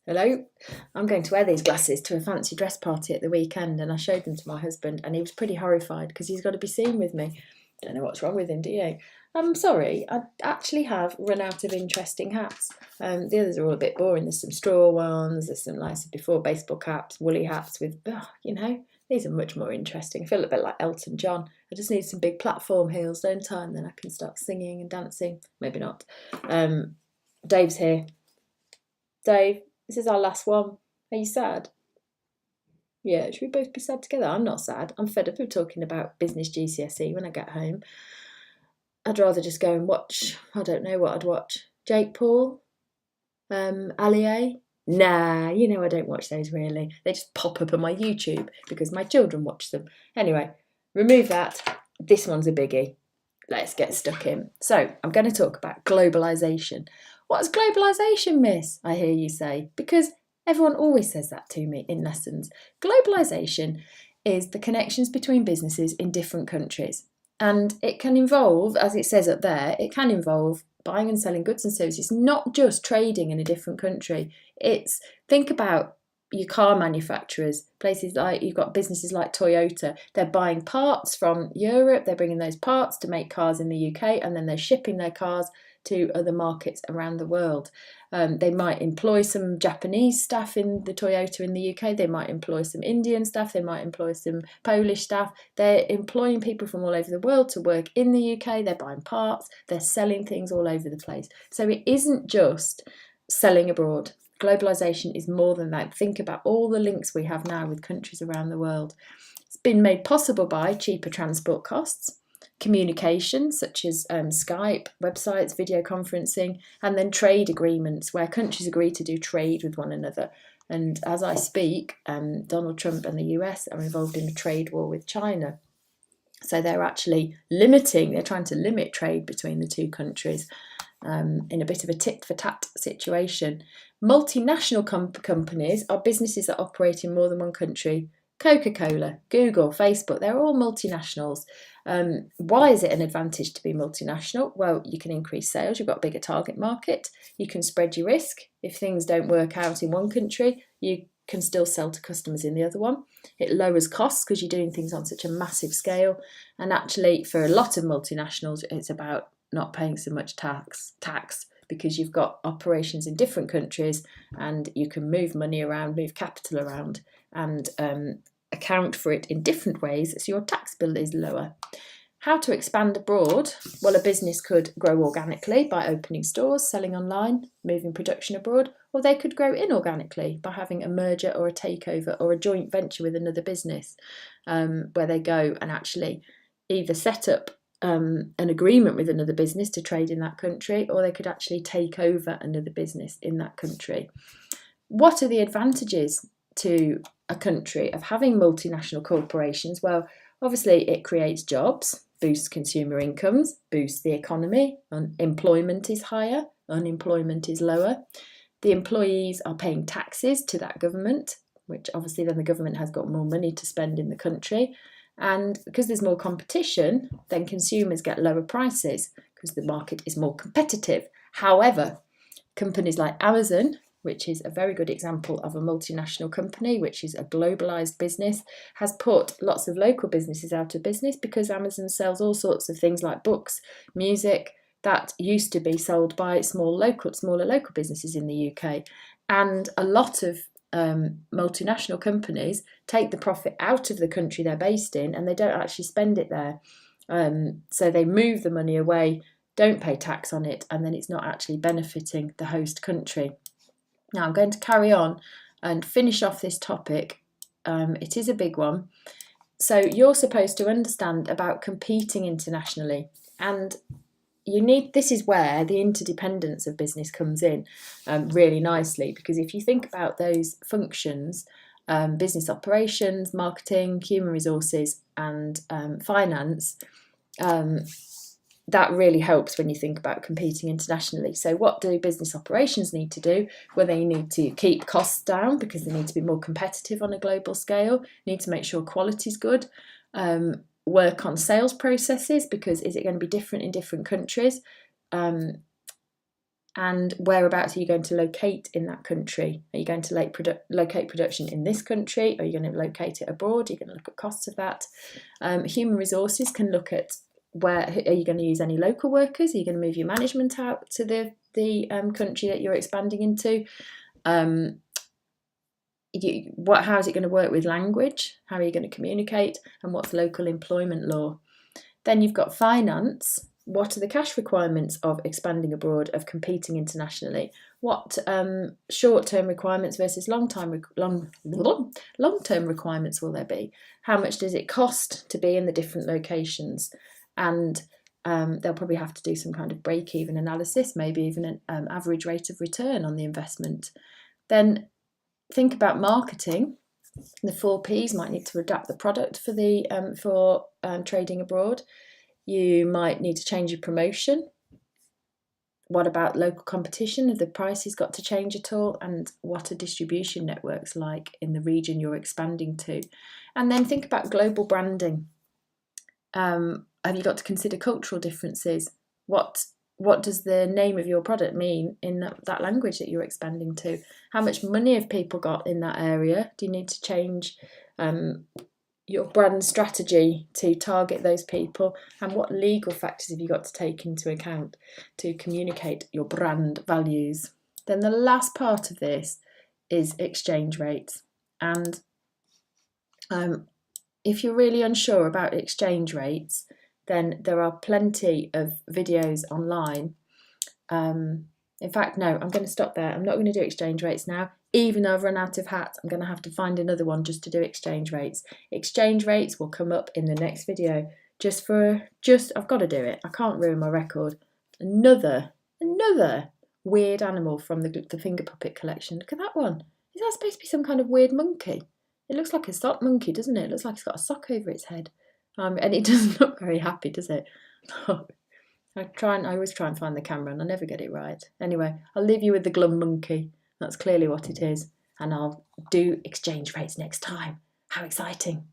Hello, I'm going to wear these glasses to a fancy dress party at the weekend, and I showed them to my husband, and he was pretty horrified because he's got to be seen with me. Don't know what's wrong with him, do you? I'm sorry, I actually have run out of interesting hats. The others are all a bit boring. There's some straw ones, there's some, like I said before, baseball caps, woolly hats with, these are much more interesting. I feel a bit like Elton John. I just need some big platform heels, don't I? And then I can start singing and dancing. Maybe not. Dave's here. Dave, this is our last one. Are you sad? Yeah, should we both be sad together? I'm not sad. I'm fed up of talking about business GCSE when I get home. I'd rather just go and watch, I don't know what I'd watch. Jake Paul? Ali? Nah, I don't watch those really. They just pop up on my YouTube because my children watch them. Anyway, remove that. This one's a biggie. Let's get stuck in. So, I'm going to talk about globalisation. What's globalisation, miss? I hear you say, because everyone always says that to me in lessons. Globalisation is the connections between businesses in different countries. And it can involve, as it says up there, it can involve buying and selling goods and services, not just trading in a different country. Think about your car manufacturers, places like, you've got businesses like Toyota, they're buying parts from Europe, they're bringing those parts to make cars in the UK, and then they're shipping their cars to other markets around the world. They might employ some Japanese staff in the Toyota in the UK, they might employ some Indian staff, they might employ some Polish staff. They're employing people from all over the world to work in the UK, they're buying parts, they're selling things all over the place. So it isn't just selling abroad. Globalisation is more than that. Think about all the links we have now with countries around the world. It's been made possible by cheaper transport costs, communication such as Skype, websites, video conferencing, and then trade agreements where countries agree to do trade with one another. And as I speak, Donald Trump and the US are involved in a trade war with China. So they're actually they're trying to limit trade between the two countries in a bit of a tit-for-tat situation. Multinational companies are businesses that operate in more than one country. Coca-Cola, Google, Facebook, they're all multinationals. Why is it an advantage to be multinational? Well, you can increase sales, you've got a bigger target market, you can spread your risk. If things don't work out in one country, you can still sell to customers in the other one. It lowers costs because you're doing things on such a massive scale. And actually, for a lot of multinationals, it's about not paying so much tax because you've got operations in different countries and you can move money around, move capital around, and account for it in different ways, so your tax bill is lower. How to expand abroad? Well, a business could grow organically by opening stores, selling online, moving production abroad, or they could grow inorganically by having a merger or a takeover or a joint venture with another business, where they go and actually either set up an agreement with another business to trade in that country, or they could actually take over another business in that country. What are the advantages to a country of having multinational corporations? Well, obviously it creates jobs, boosts consumer incomes, boosts the economy, employment is higher, unemployment is lower. The employees are paying taxes to that government, which obviously then the government has got more money to spend in the country. And because there's more competition, then consumers get lower prices because the market is more competitive. However, companies like Amazon, which is a very good example of a multinational company, which is a globalized business, has put lots of local businesses out of business because Amazon sells all sorts of things like books, music, that used to be sold by smaller local businesses in the UK. And a lot of multinational companies take the profit out of the country they're based in and they don't actually spend it there. So they move the money away, don't pay tax on it, and then it's not actually benefiting the host country. Now I'm going to carry on and finish off this topic. It is a big one. So you're supposed to understand about competing internationally, and this is where the interdependence of business comes in really nicely, because if you think about those functions, business operations, marketing, human resources, and finance, that really helps when you think about competing internationally. So what do business operations need to do? Well, they need to keep costs down because they need to be more competitive on a global scale, need to make sure quality is good, work on sales processes because is it going to be different in different countries? And whereabouts are you going to locate in that country? Are you going to locate production in this country? Are you going to locate it abroad? Are you going to look at costs of that? Human resources can look at where are you going to use any local workers? Are you going to move your management out to the country that you're expanding into? How is it going to work with language? How are you going to communicate? And what's local employment law? Then you've got finance. What are the cash requirements of expanding abroad, of competing internationally? What short-term requirements versus long-term requirements will there be? How much does it cost to be in the different locations? And they'll probably have to do some kind of break-even analysis, maybe even an average rate of return on the investment. Then think about marketing. The 4 Ps might need to adapt the product for trading abroad. You might need to change your promotion. What about local competition? Have the prices got to change at all? And what are distribution networks like in the region you're expanding to? And then think about global branding. Have you got to consider cultural differences? What does the name of your product mean in that language that you're expanding to? How much money have people got in that area? Do you need to change your brand strategy to target those people? And what legal factors have you got to take into account to communicate your brand values? Then the last part of this is exchange rates. And if you're really unsure about exchange rates, then there are plenty of videos online. In fact, no, I'm going to stop there. I'm not going to do exchange rates now. Even though I've run out of hats, I'm going to have to find another one just to do exchange rates. Exchange rates will come up in the next video. I've got to do it. I can't ruin my record. Another weird animal from the finger puppet collection. Look at that one. Is that supposed to be some kind of weird monkey? It looks like a sock monkey, doesn't it? It looks like it's got a sock over its head. And it doesn't look very happy, does it? I always try and find the camera and I never get it right. Anyway, I'll leave you with the glum monkey. That's clearly what it is. And I'll do exchange rates next time. How exciting.